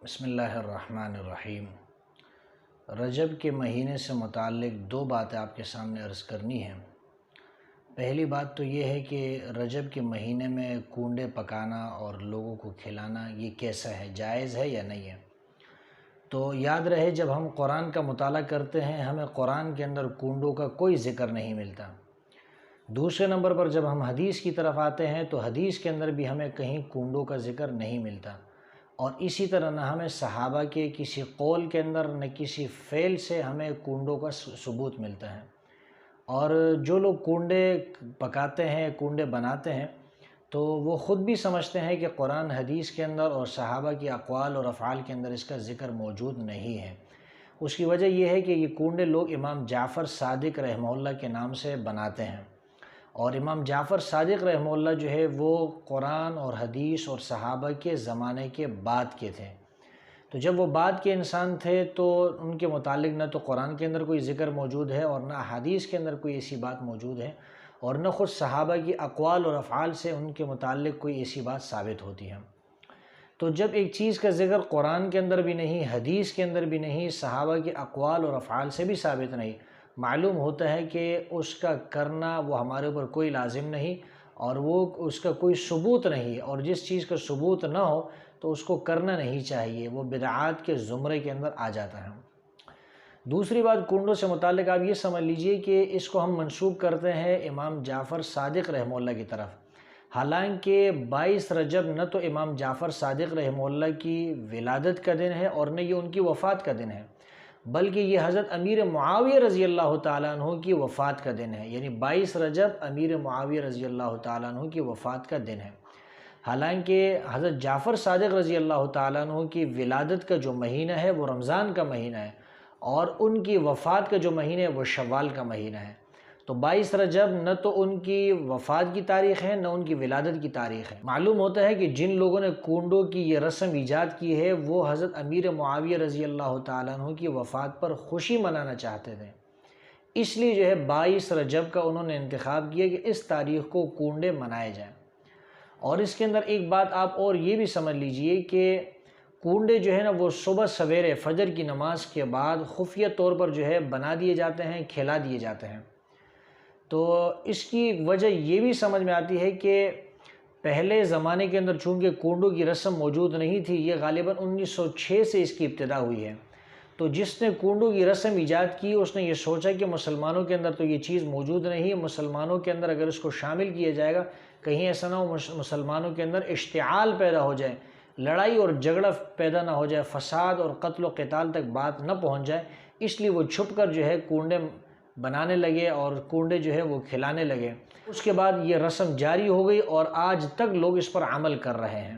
بسم اللہ الرحمن الرحیم۔ رجب کے مہینے سے متعلق دو باتیں آپ کے سامنے عرض کرنی ہیں۔ پہلی بات تو یہ ہے کہ رجب کے مہینے میں کنڈے پکانا اور لوگوں کو کھلانا یہ کیسا ہے، جائز ہے یا نہیں ہے؟ تو یاد رہے، جب ہم قرآن کا مطالعہ کرتے ہیں ہمیں قرآن کے اندر کنڈوں کا کوئی ذکر نہیں ملتا۔ دوسرے نمبر پر جب ہم حدیث کی طرف آتے ہیں تو حدیث کے اندر بھی ہمیں کہیں کنڈوں کا ذکر نہیں ملتا، اور اسی طرح نہ ہمیں صحابہ کے کسی قول کے اندر نہ کسی فعل سے ہمیں کنڈوں کا ثبوت ملتا ہے۔ اور جو لوگ کنڈے پکاتے ہیں، کنڈے بناتے ہیں، تو وہ خود بھی سمجھتے ہیں کہ قرآن حدیث کے اندر اور صحابہ کی اقوال اور افعال کے اندر اس کا ذکر موجود نہیں ہے۔ اس کی وجہ یہ ہے کہ یہ کنڈے لوگ امام جعفر صادق رحمہ اللہ کے نام سے بناتے ہیں، اور امام جعفر صادق رحمہ اللہ جو ہے وہ قرآن اور حدیث اور صحابہ کے زمانے کے بعد کے تھے۔ تو جب وہ بعد کے انسان تھے تو ان کے متعلق نہ تو قرآن کے اندر کوئی ذکر موجود ہے اور نہ حدیث کے اندر کوئی ایسی بات موجود ہے، اور نہ خود صحابہ کی اقوال اور افعال سے ان کے متعلق کوئی ایسی بات ثابت ہوتی ہے۔ تو جب ایک چیز کا ذکر قرآن کے اندر بھی نہیں، حدیث کے اندر بھی نہیں، صحابہ کی اقوال اور افعال سے بھی ثابت نہیں، معلوم ہوتا ہے کہ اس کا کرنا وہ ہمارے اوپر کوئی لازم نہیں، اور وہ اس کا کوئی ثبوت نہیں، اور جس چیز کا ثبوت نہ ہو تو اس کو کرنا نہیں چاہیے، وہ بدعات کے زمرے کے اندر آ جاتا ہے۔ دوسری بات کنڈوں سے متعلق آپ یہ سمجھ لیجئے کہ اس کو ہم منسوب کرتے ہیں امام جعفر صادق رحمہ اللہ کی طرف، حالانکہ 22 رجب نہ تو امام جعفر صادق رحمہ اللہ کی ولادت کا دن ہے اور نہ یہ ان کی وفات کا دن ہے، بلکہ یہ حضرت امیر معاویہ رضی اللہ تعالیٰ عنہ کی وفات کا دن ہے، یعنی 22 رجب امیر معاویہ رضی اللہ تعالیٰ عنہ کی وفات کا دن ہے۔ حالانکہ حضرت جعفر صادق رضی اللہ تعالیٰ عنہ کی ولادت کا جو مہینہ ہے وہ رمضان کا مہینہ ہے، اور ان کی وفات کا جو مہینہ ہے وہ شوال کا مہینہ ہے۔ تو 22 رجب نہ تو ان کی وفات کی تاریخ ہے نہ ان کی ولادت کی تاریخ ہے۔ معلوم ہوتا ہے کہ جن لوگوں نے کنڈوں کی یہ رسم ایجاد کی ہے وہ حضرت امیر معاویہ رضی اللہ تعالیٰ عنہ کی وفات پر خوشی منانا چاہتے تھے، اس لیے جو ہے 22 رجب کا انہوں نے انتخاب کیا کہ اس تاریخ کو کنڈے منائے جائیں۔ اور اس کے اندر ایک بات آپ اور یہ بھی سمجھ لیجئے کہ کنڈے جو ہے نا وہ صبح سویرے فجر کی نماز کے بعد خفیہ طور پر جو ہے بنا دیے جاتے ہیں، کھلا دیے جاتے ہیں۔ تو اس کی وجہ یہ بھی سمجھ میں آتی ہے کہ پہلے زمانے کے اندر چونکہ کنڈوں کی رسم موجود نہیں تھی، یہ غالباً 1906 سے اس کی ابتدا ہوئی ہے، تو جس نے کنڈوں کی رسم ایجاد کی اس نے یہ سوچا کہ مسلمانوں کے اندر تو یہ چیز موجود نہیں ہے، مسلمانوں کے اندر اگر اس کو شامل کیا جائے گا کہیں ایسا نہ ہو مسلمانوں کے اندر اشتعال پیدا ہو جائے، لڑائی اور جھگڑا پیدا نہ ہو جائے، فساد اور قتل و قتال تک بات نہ پہنچ جائے، اس لیے وہ چھپ کر جو ہے کنڈے بنانے لگے اور کنڈے جو ہے وہ کھلانے لگے۔ اس کے بعد یہ رسم جاری ہو گئی اور آج تک لوگ اس پر عمل کر رہے ہیں۔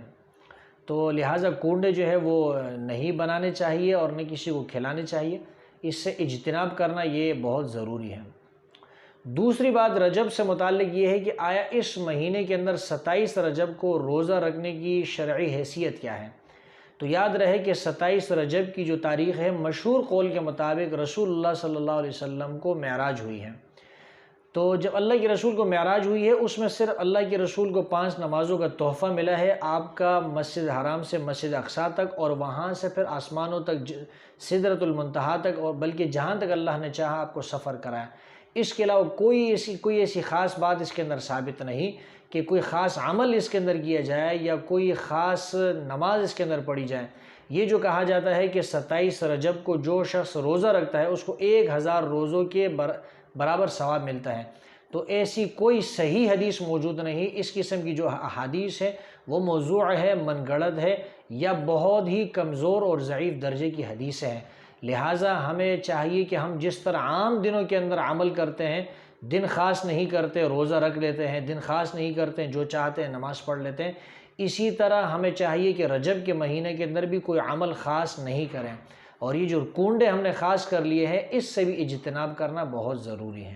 تو لہٰذا کنڈے جو ہے وہ نہیں بنانے چاہیے اور نہ کسی کو کھلانے چاہیے، اس سے اجتناب کرنا یہ بہت ضروری ہے۔ دوسری بات رجب سے متعلق یہ ہے کہ آیا اس مہینے کے اندر 27 رجب کو روزہ رکھنے کی شرعی حیثیت کیا ہے؟ تو یاد رہے کہ 27 رجب کی جو تاریخ ہے مشہور قول کے مطابق رسول اللہ صلی اللہ علیہ وسلم کو معراج ہوئی ہے۔ تو جب اللہ کے رسول کو معراج ہوئی ہے اس میں صرف اللہ کے رسول کو 5 نمازوں کا تحفہ ملا ہے، آپ کا مسجد حرام سے مسجد اقصیٰ تک اور وہاں سے پھر آسمانوں تک سدرۃ المنتہا تک، اور بلکہ جہاں تک اللہ نے چاہا آپ کو سفر کرایا۔ اس کے علاوہ کوئی ایسی خاص بات اس کے اندر ثابت نہیں کہ کوئی خاص عمل اس کے اندر کیا جائے یا کوئی خاص نماز اس کے اندر پڑھی جائے۔ یہ جو کہا جاتا ہے کہ 27 رجب کو جو شخص روزہ رکھتا ہے اس کو 1000 روزوں کے برابر ثواب ملتا ہے، تو ایسی کوئی صحیح حدیث موجود نہیں۔ اس قسم کی جو احادیث ہے وہ موضوع ہے، من گڑت ہے، یا بہت ہی کمزور اور ضعیف درجے کی حدیث ہیں۔ لہٰذا ہمیں چاہیے کہ ہم جس طرح عام دنوں کے اندر عمل کرتے ہیں، دن خاص نہیں کرتے روزہ رکھ لیتے ہیں، دن خاص نہیں کرتے جو چاہتے ہیں نماز پڑھ لیتے ہیں، اسی طرح ہمیں چاہیے کہ رجب کے مہینے کے اندر بھی کوئی عمل خاص نہیں کریں، اور یہ جو کنڈے ہم نے خاص کر لیے ہیں اس سے بھی اجتناب کرنا بہت ضروری ہے۔